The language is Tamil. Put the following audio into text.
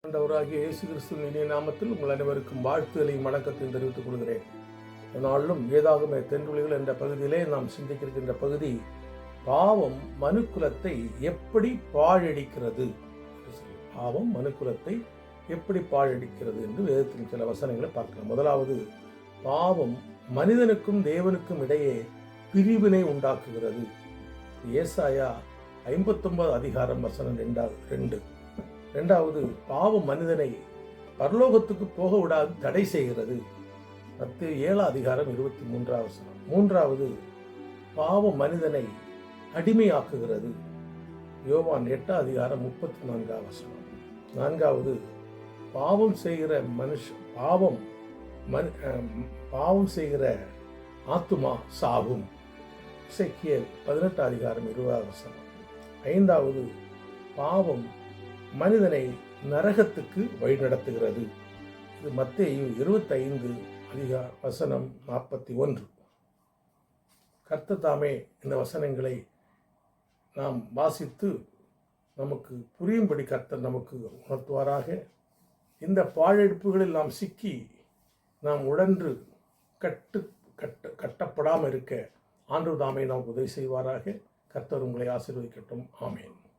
ஆண்டவராகிய இயேசு கிறிஸ்துவின் இனிய நாமத்தில் உங்கள் அனைவருக்கும் வாழ்த்துதலையும் வணக்கத்தையும் தெரிவித்துக் கொள்கிறேன். நாளும் வேதாகம தென்றுளிகள் என்ற பகுதியிலே நாம் சிந்திக்கின்ற பகுதி, பாவம் மனுக்குலத்தை எப்படி பாழடிக்கிறது. பாவம் மனுக்குலத்தை எப்படி பாழடிக்கிறது என்று வேதத்தின் சில வசனங்களை பார்க்கலாம். முதலாவது, பாவம் மனிதனுக்கும் தேவனுக்கும் இடையே பிரிவினை உண்டாக்குகிறது. ஏசாயா 59 அதிகாரம் வசனம் 2. இரண்டாவது, பாவம் மனிதனை பரலோகத்துக்கு போக விடாது தடை செய்கிறது. மத்தேயு 7 அதிகாரம் 23 வசனம். மூன்றாவது, பாவம் மனிதனை அடிமையாக்குகிறது. யோவான் 8 அதிகாரம் 34 வசனம். நான்காவது, பாவம் செய்கிற பாவம் செய்கிற ஆத்துமா சாகும். எசேக்கியேல் 18 அதிகாரம் 20 வசனம். ஐந்தாவது, பாவம் மனிதனை நரகத்துக்கு வழிநடத்துகிறது. இது மத்தேயு 25 வசனம் 41. கர்த்தர் தாமே இந்த வசனங்களை நாம் வாசித்து நமக்கு புரியும்படி கர்த்தர் நமக்கு உணர்த்துவாராக. இந்த பாழெடுப்புகளில் நாம் சிக்கி நாம் உழன்று கட்டப்படாமல் இருக்க ஆண்டவர் தாமே நாம் உதவி செய்வாராக. கர்த்தர் உங்களை ஆசீர்வதிக்கட்டும். ஆமேன்.